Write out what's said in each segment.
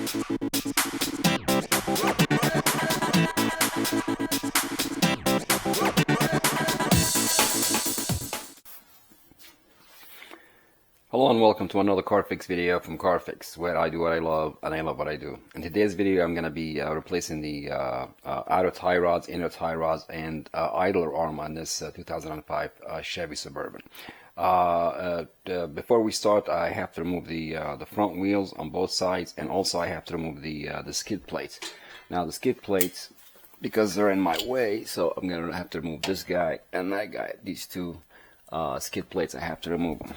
Hello and welcome to another car fix video from Car Fix, where I do what I love and I love what I do. In today's video I'm going to be replacing the outer tie rods, inner tie rods, and idler arm on this 2005 Chevy Suburban. Before we start, I have to remove the front wheels on both sides, and also I have to remove the skid plates. Now the skid plates, because they're in my way, so I'm going to have to remove this guy and that guy. These two skid plates, I have to remove them.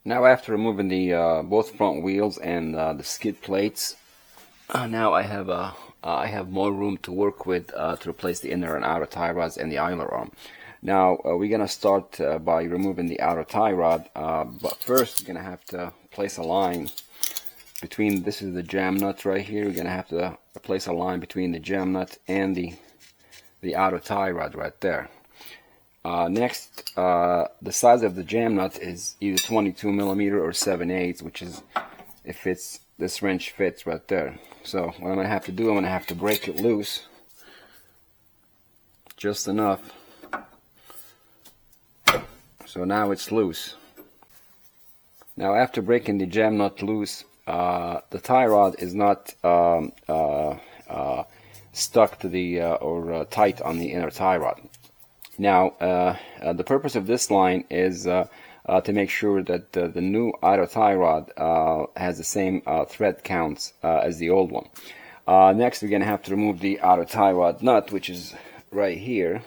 Now, after removing the both front wheels and the skid plates, now I have more room to work with to replace the inner and outer tie rods and the idler arm. Now we're gonna start by removing the outer tie rod, but first we're gonna have to place a line between. This is the jam nut right here. We're gonna have to place a line between the jam nut and the outer tie rod right there. Next, the size of the jam nut is either 22mm or 7/8, which is, if it's this wrench fits right there. So what I'm going to have to do, I'm going to have to break it loose just enough. So now it's loose. Now after breaking the jam nut loose, the tie rod is not stuck to the or tight on the inner tie rod. Now, the purpose of this line is to make sure that the new outer tie rod has the same thread counts as the old one. Next, we're going to have to remove the outer tie rod nut, which is right here.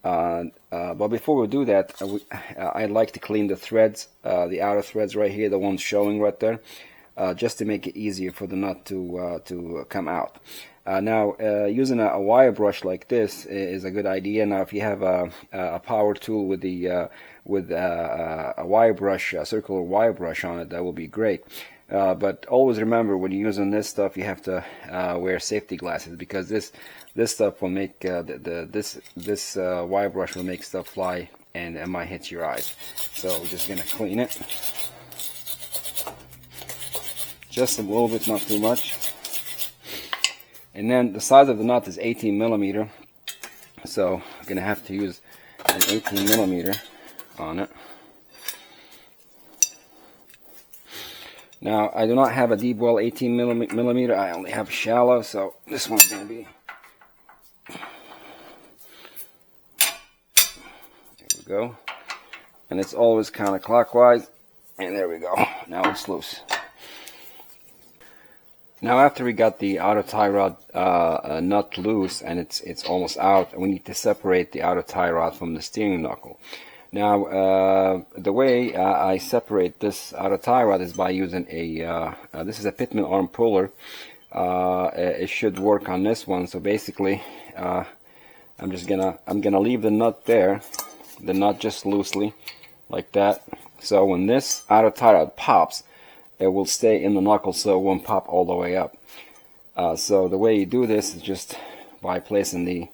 But before we do that, I'd like to clean the threads, the outer threads right here, the ones showing right there, just to make it easier for the nut to come out. Now, using a wire brush like this is a good idea. Now, if you have a power tool with a wire brush, a circular wire brush on it, that will be great. But always remember, when you're using this stuff, you have to wear safety glasses, because this stuff will make this wire brush will make stuff fly, and it might hit your eyes. So we're just gonna clean it, just a little bit, not too much. And then the size of the nut is 18mm, so I'm going to have to use an 18mm on it. Now, I do not have a deep well 18mm, I only have shallow, so this one's going to be, there we go. And it's always counterclockwise, and there we go, now it's loose. Now, after we got the outer tie rod nut loose and it's almost out, we need to separate the outer tie rod from the steering knuckle. Now, the way I separate this outer tie rod is by using this is a Pitman Arm puller. It should work on this one. So basically, I'm gonna leave the nut there, the nut just loosely like that. So when this outer tie rod pops, it will stay in the knuckle, so it won't pop all the way up. So the way you do this is just by placing the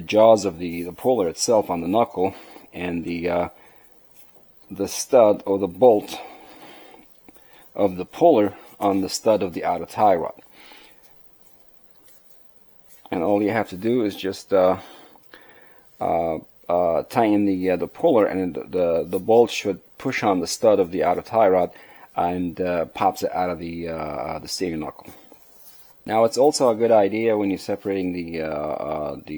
jaws of the puller itself on the knuckle, and the stud or the bolt of the puller on the stud of the outer tie rod. And all you have to do is just tighten the puller, and the bolt should push on the stud of the outer tie rod and pops it out of the steering knuckle. Now, it's also a good idea when you're separating the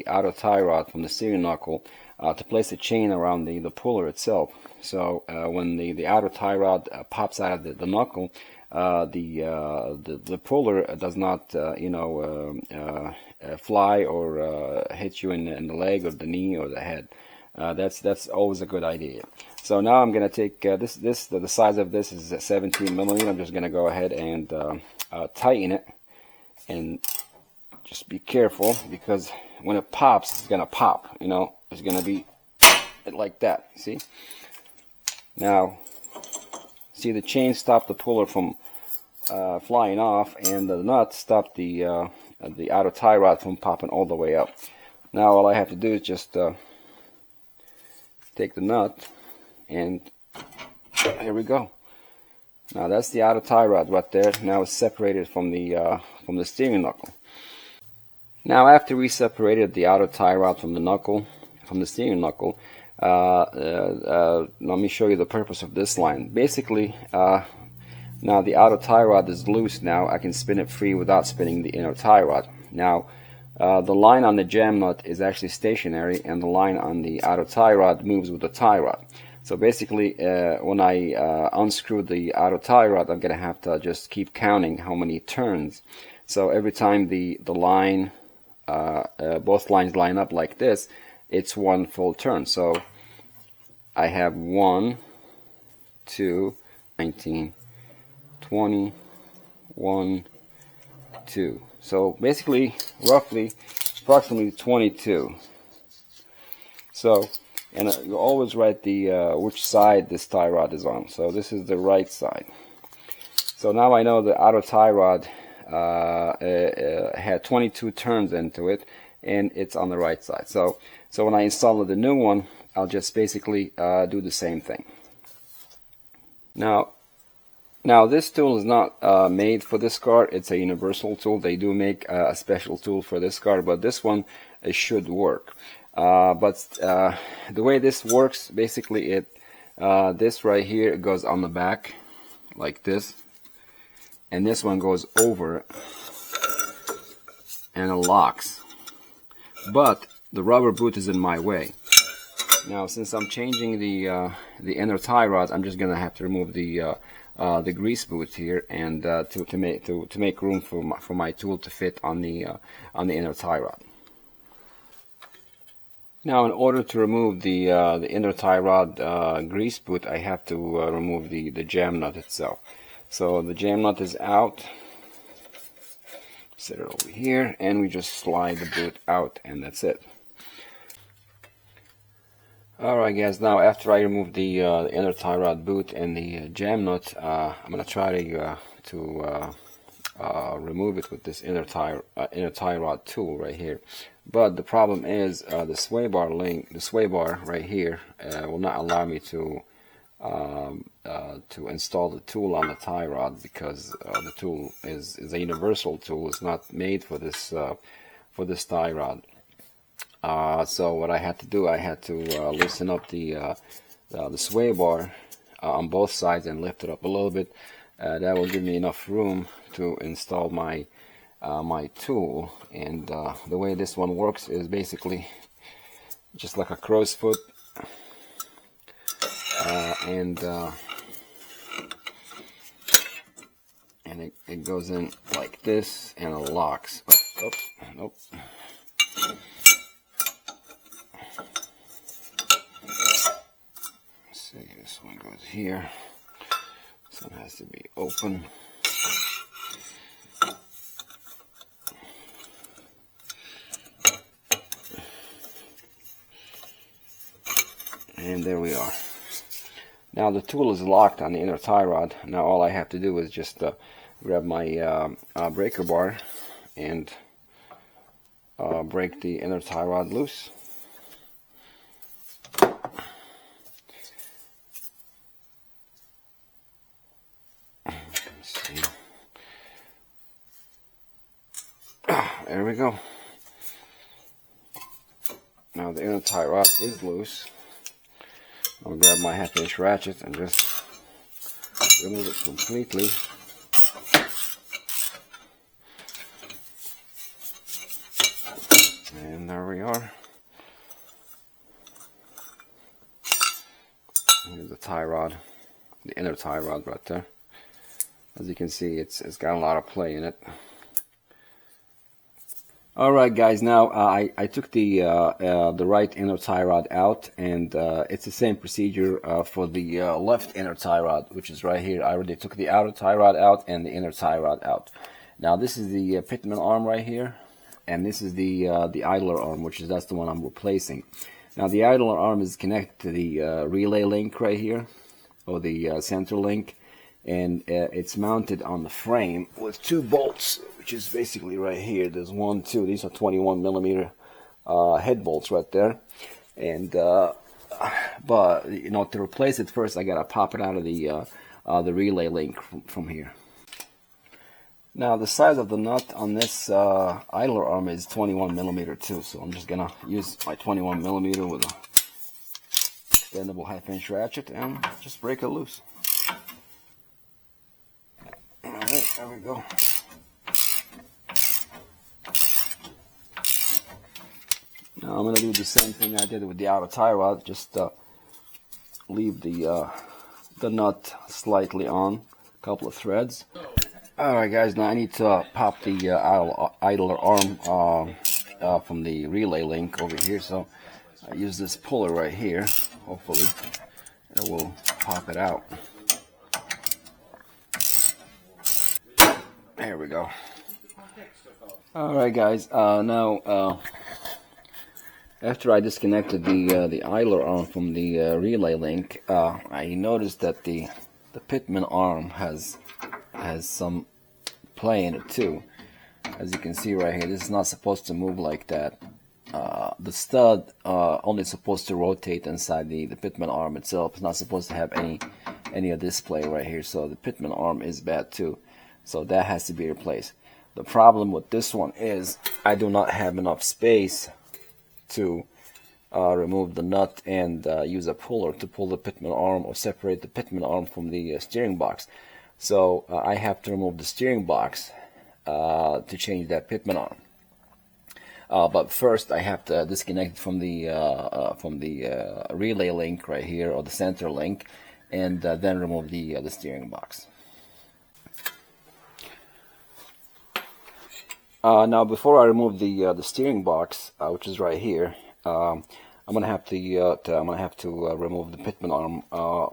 outer tie rod from the steering knuckle to place a chain around the puller itself. So when the outer tie rod pops out of the knuckle, the puller does not fly or hit you in the leg or the knee or the head. That's always a good idea. So now I'm going to take the size of this is 17mm. I'm just going to go ahead and tighten it, and just be careful, because when it pops, it's going to pop. It's going to be like that. See? Now, see, the chain stopped the puller from flying off, and the nut stopped the outer tie rod from popping all the way up. Now all I have to do is just take the nut and Here we go. Now that's the outer tie rod right there. Now it's separated from the steering knuckle. Now after we separated the outer tie rod from the steering knuckle, let me show you the purpose of this line. Basically, now the outer tie rod is loose. Now I can spin it free without spinning the inner tie rod. Now the line on the jam nut is actually stationary, and the line on the outer tie rod moves with the tie rod. So basically, when I unscrew the outer tie rod, I'm going to have to just keep counting how many turns. So every time the line, both lines line up like this, it's one full turn. So I have 1, 2, 19, 20, 1, 2. So basically, roughly, approximately 22. So, and you always write the which side this tie rod is on. So this is the right side. So now I know the outer tie rod had 22 turns into it, and it's on the right side. So when I install the new one, I'll just basically do the same thing. Now this tool is not made for this car. It's a universal tool. They do make a special tool for this car, but this one, it should work. But the way this works, basically, this right here goes on the back like this, and this one goes over and it locks. But the rubber boot is in my way. Now, since I'm changing the inner tie rod, I'm just gonna have to remove the grease boot here, and to make room for my tool to fit on the inner tie rod. Now, in order to remove the inner tie rod grease boot, I have to remove the jam nut itself. So the jam nut is out. Set it over here, and we just slide the boot out, and that's it. Alright guys, now after I remove the inner tie rod boot and the jam nut, I'm going to try to remove it with this inner tie rod tool right here. But the problem is the sway bar right here will not allow me to install the tool on the tie rod, because the tool is a universal tool. It's not made for this tie rod. So what I had to do, I had to loosen up the sway bar on both sides and lift it up a little bit. That will give me enough room to install my tool. And the way this one works is basically just like a crow's foot, and it goes in like this, and it locks. Oh, nope. See, this one goes here. This one has to be open. And there we are. Now the tool is locked on the inner tie rod. Now all I have to do is just grab my breaker bar and break the inner tie rod loose. There we go. Now the inner tie rod is loose. I'll grab my 1/2" ratchet and just remove it completely. And there we are. Here's the tie rod, the inner tie rod right there. As you can see, it's got a lot of play in it. Alright guys, now I took the right inner tie rod out, and it's the same procedure for the left inner tie rod, which is right here. I already took the outer tie rod out and the inner tie rod out. Now this is the Pitman arm right here, and this is the idler arm, that's the one I'm replacing. Now the idler arm is connected to the relay link right here, or the center link, and it's mounted on the frame with 2 bolts, which is basically right here. There's 1, 2. These are 21mm head bolts right there, and but you know, to replace it first, I gotta pop it out of the relay link from here. Now the size of the nut on this idler arm is 21 millimeter too, so I'm just gonna use my 21 millimeter with a bendable half-inch ratchet and just break it loose. Alright, there we go. Now I'm going to do the same thing I did with the outer tie rod, just leave the nut slightly on, a couple of threads. Alright guys, now I need to pop the idler arm from the relay link over here, so I use this puller right here. Hopefully it will pop it out. There we go. Alright guys, now after I disconnected the idler arm from the relay link, I noticed that the Pitman arm has some play in it too. As you can see right here, this is not supposed to move like that. The stud only supposed to rotate inside the Pitman arm itself. It's not supposed to have any of this play right here. So the Pitman arm is bad too. So that has to be replaced. The problem with this one is I do not have enough space to remove the nut and use a puller to pull the Pitman arm or separate the Pitman arm from the steering box. So I have to remove the steering box to change that Pitman arm. But first I have to disconnect it from the relay link right here, or the center link, and then remove the steering box. Now before I remove the steering box, which is right here, I'm gonna have to remove the Pitman arm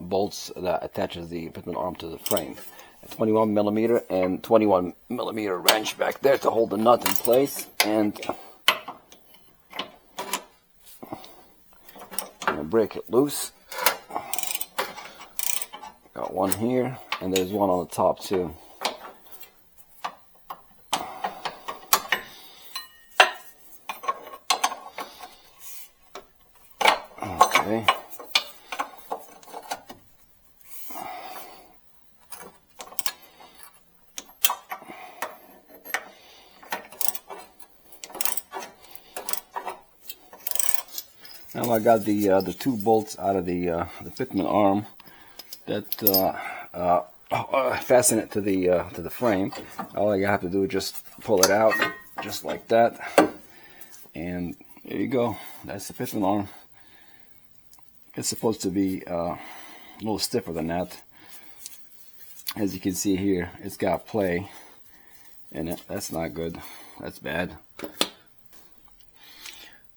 bolts that attaches the Pitman arm to the frame. A 21 millimeter and 21 millimeter wrench back there to hold the nut in place, and I'm gonna break it loose. Got one here, and there's one on the top too. Okay. Now I got the two bolts out of the Pitman arm that fasten it to the frame. All I have to do is just pull it out, just like that, and there you go. That's the Pitman arm. It's supposed to be a little stiffer than that. As you can see here, it's got play in it. That's not good. That's bad.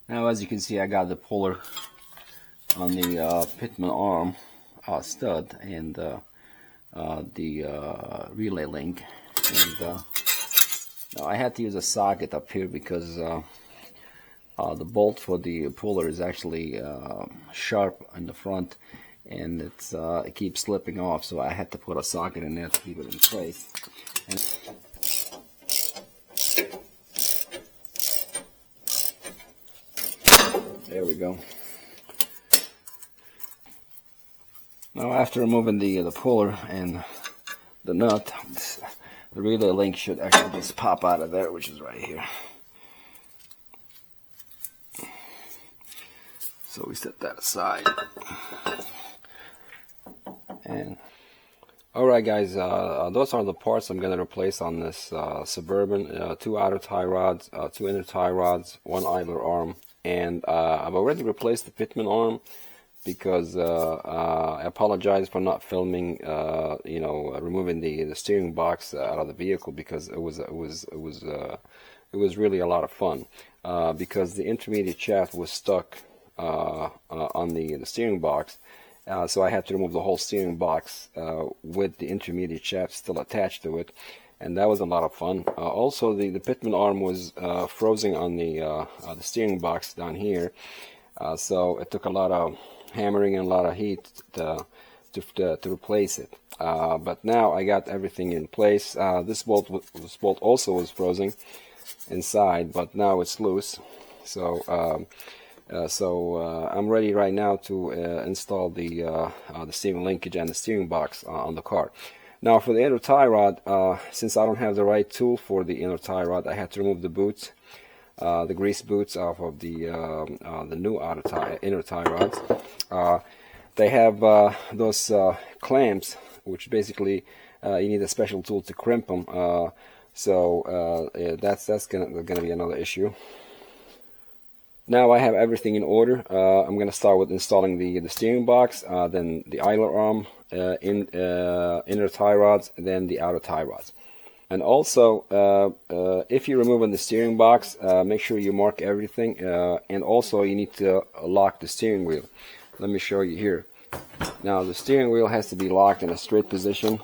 Now, as you can see, I got the puller on the Pitman arm stud and the relay link. And now I had to use a socket up here because the bolt for the puller is actually sharp in the front, and it keeps slipping off, so I had to put a socket in there to keep it in place. And there we go. Now, after removing the puller and the nut, the relay link should actually just pop out of there, which is right here. So we set that aside. And alright guys, those are the parts I'm going to replace on this Suburban. 2 outer tie rods, 2 inner tie rods, 1 idler arm, and I've already replaced the Pitman arm because I apologize for not filming, removing the steering box out of the vehicle, because it was really a lot of fun, because the intermediate shaft was stuck on the steering box, so I had to remove the whole steering box with the intermediate shaft still attached to it, and that was a lot of fun. Also, the Pitman arm was frozen on the steering box down here, so it took a lot of hammering and a lot of heat to replace it. But now I got everything in place. This bolt also was frozen inside, but now it's loose. So I'm ready right now to install the steering linkage and the steering box on the car. Now for the inner tie rod, since I don't have the right tool for the inner tie rod, I had to remove the boots, the grease boots off of the new inner tie rods. They have those clamps, which basically you need a special tool to crimp them. That's gonna be another issue. Now I have everything in order. I'm going to start with installing the steering box, then the idler arm, inner tie rods, then the outer tie rods. And also, if you're removing the steering box, make sure you mark everything. And also, you need to lock the steering wheel. Let me show you here. Now, the steering wheel has to be locked in a straight position,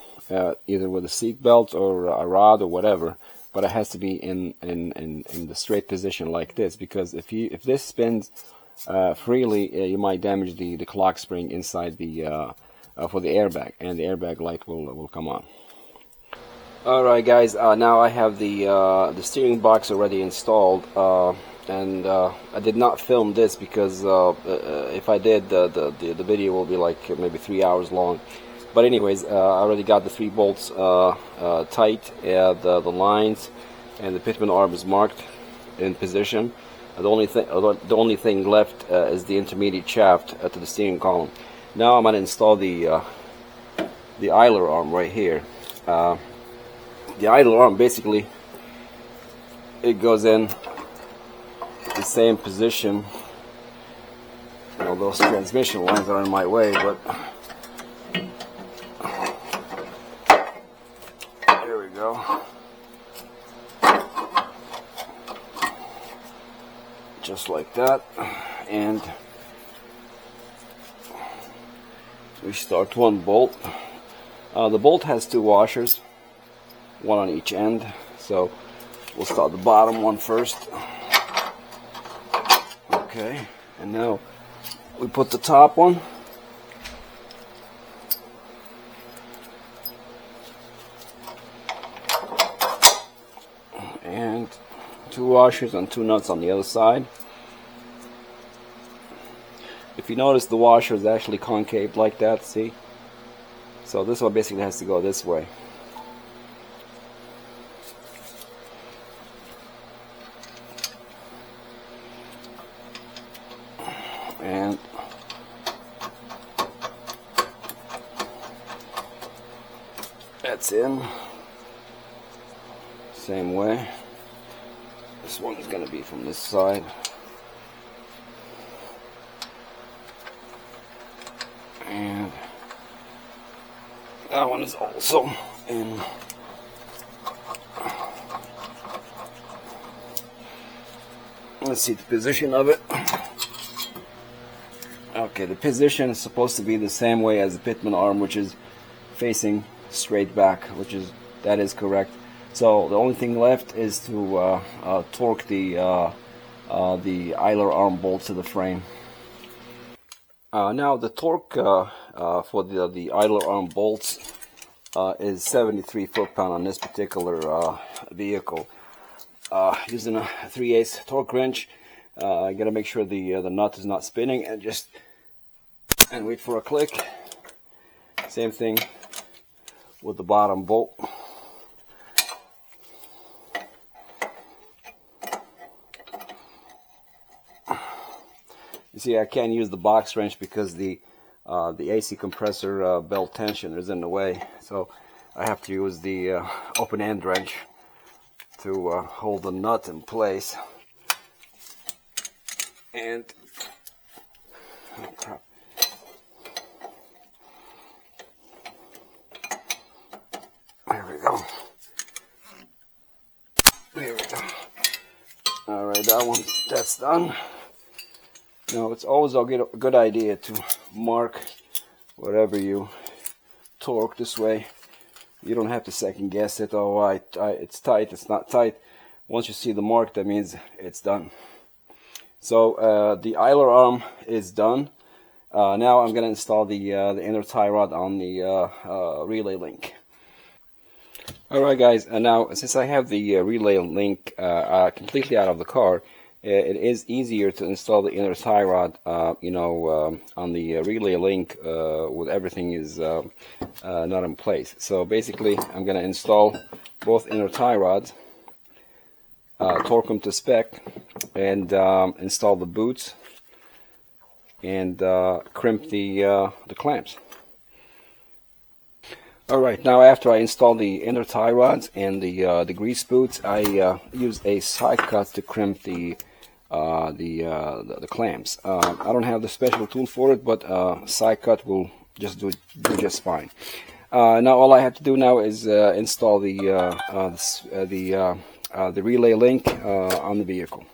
either with a seat belt or a rod or whatever. But it has to be in the straight position like this, because if this spins freely, you might damage the clock spring inside the for the airbag, and the airbag light will come on. Alright guys, now I have the steering box already installed, and I did not film this because if I did, the video will be like maybe 3 hours long. But anyways, I already got the 3 bolts tight, the lines, and the Pitman Arm is marked in position. The only thing left is the intermediate shaft to the steering column. Now I'm going to install the idler arm right here. The idler arm, basically, it goes in the same position. You know, those transmission lines are in my way, but just like that, and we start one bolt. The bolt has 2 washers, one on each end, so we'll start the bottom one first. Okay, and now we put the top one. And 2 washers and 2 nuts on the other side. If you notice, the washer is actually concave like that, see? So this one basically has to go this way. And that's in. Same way. This one is going to be from this side. And that one is also in. Let's see the position of it. Okay, the position is supposed to be the same way as the Pitman arm, which is facing straight back, that is correct. So the only thing left is to torque the idler arm bolt to the frame. Now the torque for the idler arm bolts is 73 foot-pound on this particular vehicle. Using a 3/8 torque wrench, I gotta make sure the nut is not spinning, and wait for a click. Same thing with the bottom bolt. You see, I can't use the box wrench because the AC compressor belt tension is in the way, so I have to use the open end wrench to hold the nut in place. And oh crap. There we go. There we go. All right, that's done. Now, it's always a good idea to mark whatever you torque this way. You don't have to second guess it. Oh, it's tight, it's not tight. Once you see the mark, that means it's done. So the idler arm is done. Now I'm going to install the inner tie rod on the relay link. Alright guys, now since I have the relay link completely out of the car, it is easier to install the inner tie rod, on the relay link with everything is not in place. So basically, I'm going to install both inner tie rods, torque them to spec, and install the boots and crimp the clamps. Alright, now after I install the inner tie rods and the grease boots, I use a side cut to crimp the clamps. I don't have the special tool for it, but side cut will just do just fine. Now all I have to do now is install the relay link on the vehicle.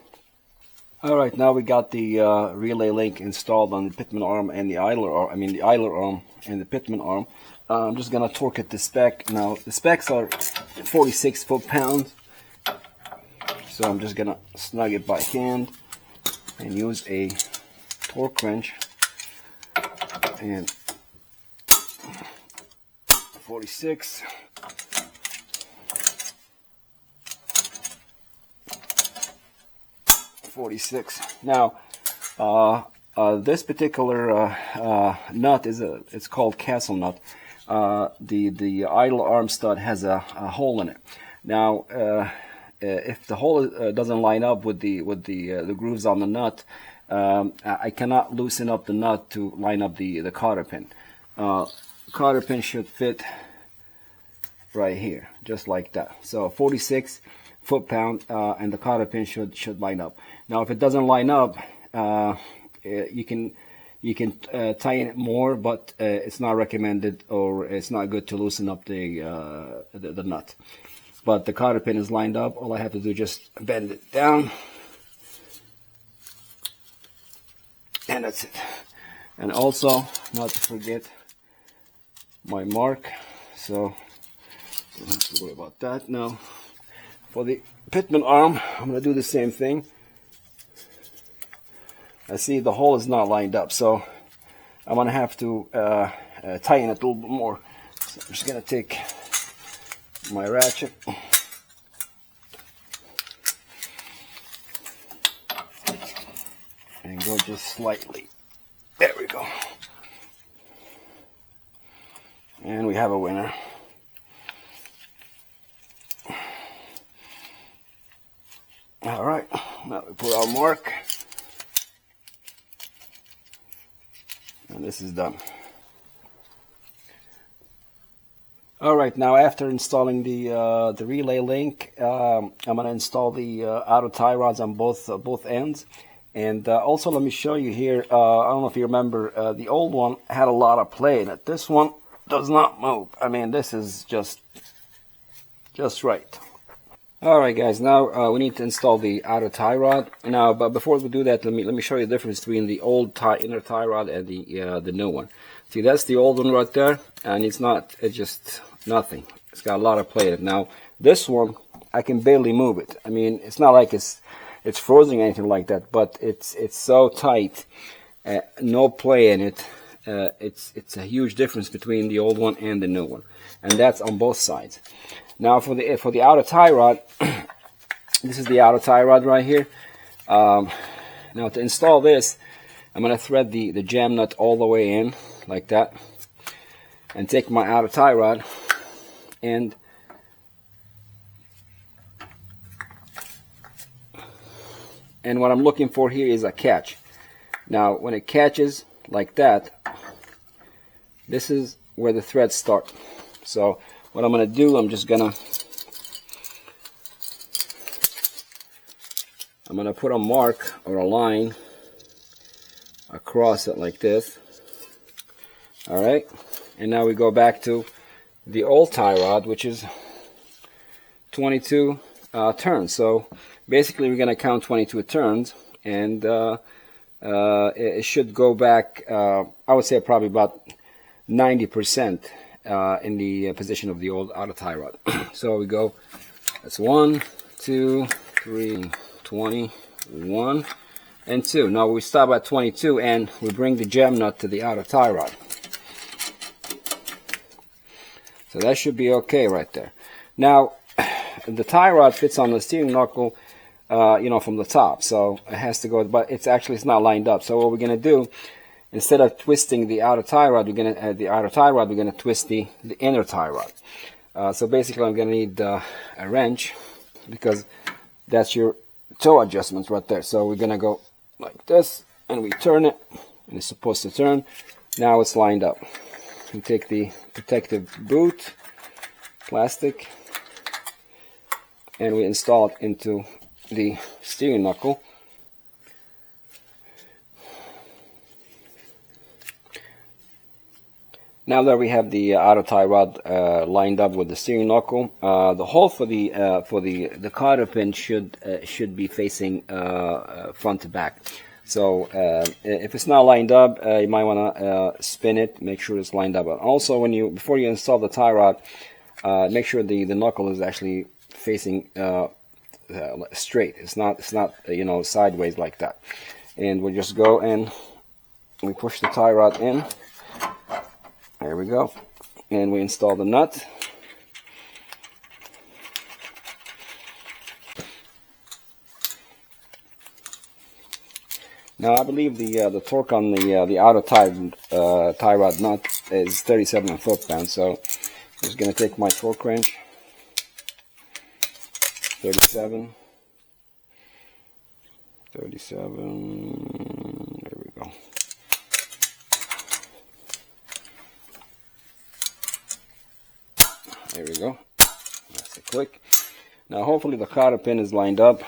Alright, now we got the relay link installed on the Pitman arm and the idler arm. The idler arm and the Pitman arm. I'm just gonna torque it to spec. Now the specs are 46 foot-pounds, so I'm just gonna snug it by hand and use a torque wrench and 46. Now, this particular nut it's called castle nut. The idle arm stud has a hole in it. Now, if the hole doesn't line up with the grooves on the nut, I cannot loosen up the nut to line up the cotter pin. Cotter pin should fit right here, just like that. So 46 foot-pound, and the cotter pin should line up. Now, if it doesn't line up, you can tighten it more, but it's not recommended, or it's not good to loosen up the nut. But the cotter pin is lined up. All I have to do is just bend it down, and that's it. And also, not to forget my mark, so don't have to worry about that. Now, for the Pitman arm, I'm going to do the same thing. I see the hole is not lined up, so I'm going to have to tighten it a little bit more. So I'm just going to take my ratchet and go just slightly. There we go. And we have a winner. All right, now we put our mark. And this is done. All right, now after installing the relay link, I'm going to install the outer tie rods on both ends. And also, let me show you here. I don't know if you remember, the old one had a lot of play in it. This one does not move. This is just right. All right, guys. Now we need to install the outer tie rod. Now, but before we do that, let me show you the difference between the old inner tie rod and the new one. See, that's the old one right there, and it's just nothing. It's got a lot of play in it. Now, this one, I can barely move it. It's not like it's frozen or anything like that, but it's so tight, no play in it. It's a huge difference between the old one and the new one, and that's on both sides. Now for the outer tie rod, this is the outer tie rod right here. Now to install this, I'm going to thread the jam nut all the way in like that, and take my outer tie rod and what I'm looking for here is a catch. Now when it catches like that, this is where the threads start. So what I'm going to do, I'm going to put a mark or a line across it like this. All right, and now we go back to the old tie rod, which is 22 turns. So basically we're going to count 22 turns, and it should go back, I would say probably about 90% in the position of the old outer tie rod. So we go, that's 1, 2, 3, 21, and 2. Now we stop at 22 and we bring the jam nut to the outer tie rod. So that should be okay right there. Now the tie rod fits on the steering knuckle from the top. So it has to go, but it's not lined up. So what we're gonna do, instead of twisting the outer tie rod, we're gonna twist the inner tie rod. So basically, I'm gonna need a wrench, because that's your toe adjustments right there. So we're gonna go like this, and we turn it, and it's supposed to turn. Now it's lined up. We take the protective boot, plastic, and we install it into the steering knuckle. Now that we have the outer tie rod lined up with the steering knuckle, the hole for the cotter pin should be facing front to back. So if it's not lined up, you might want to spin it, make sure it's lined up. And also, before you install the tie rod, make sure the knuckle is actually facing straight. It's not sideways like that. And we'll just go and we push the tie rod in. There we go. And we install the nut. Now I believe the torque on the outer tie rod nut is 37 foot-pounds. So I'm just going to take my torque wrench. 37. There we go. There we go. That's a click. Now hopefully the cotter pin is lined up.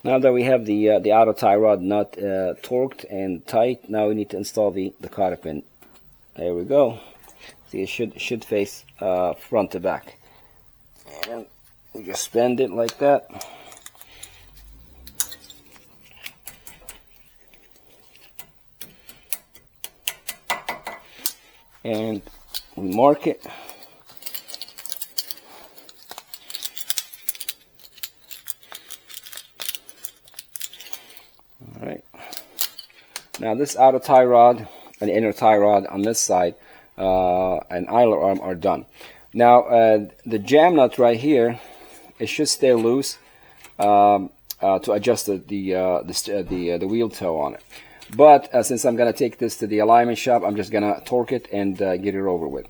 Now that we have the outer tie rod nut torqued and tight, now we need to install the cotter pin. There we go. See, it should face front to back. And we just bend it like that. And we mark it. Alright. Now this outer tie rod and the inner tie rod on this side and idler arm are done. Now the jam nut right here, it should stay loose to adjust the wheel toe on it. But since I'm going to take this to the alignment shop, I'm just going to torque it and get it over with.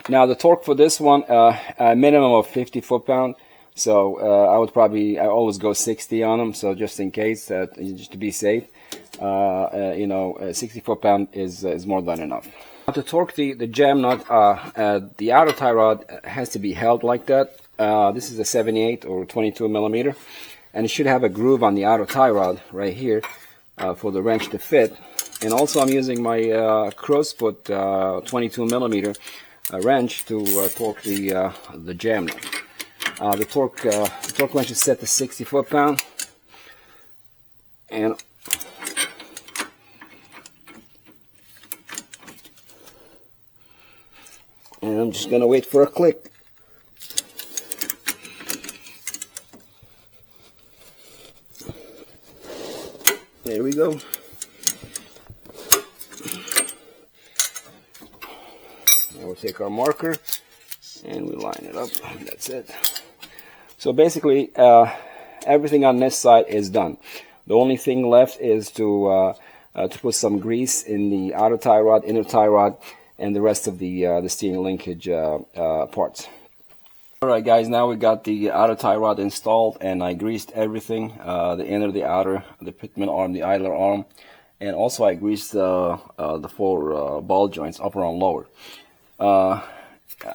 Now the torque for this one, a minimum of 50 foot-pound. So I always go 60 on them. So just in case, just to be safe, 60 foot-pound is more than enough. Now to torque the jam nut, the outer tie rod has to be held like that. This is a 78 or 22 millimeter. And it should have a groove on the outer tie rod right here for the wrench to fit. And also I'm using my crow's foot 22 millimeter wrench to torque the jam nut. The torque wrench is set to 60 foot-pound. And I'm just going to wait for a click. There we go. Now we'll take our marker and we line it up. That's it. So basically, everything on this side is done. The only thing left is to put some grease in the outer tie rod, inner tie rod, and the rest of the steering linkage parts. Alright guys, now we got the outer tie rod installed, and I greased everything, the inner, the outer, the Pitman arm, the idler arm, and also I greased the 4 ball joints, upper and lower. I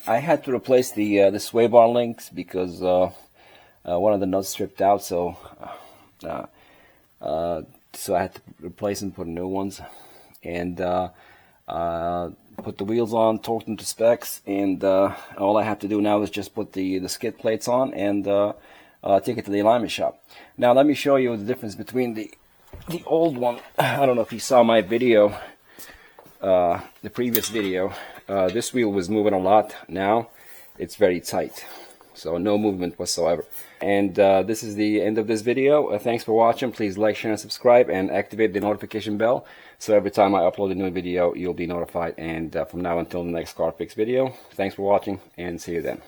had to replace the sway bar links because one of the nuts stripped out, so I had to replace and put new ones, and put the wheels on, torqued them to specs, and all I have to do now is just put the skid plates on and take it to the alignment shop. Now let me show you the difference between the old one. I don't know if you saw my video, the previous video. This wheel was moving a lot. Now it's very tight, so no movement whatsoever. And this is the end of this video. Thanks for watching. Please like, share, and subscribe, and activate the notification bell, so every time I upload a new video, you'll be notified. And from now until the next car fix video, thanks for watching, and see you then.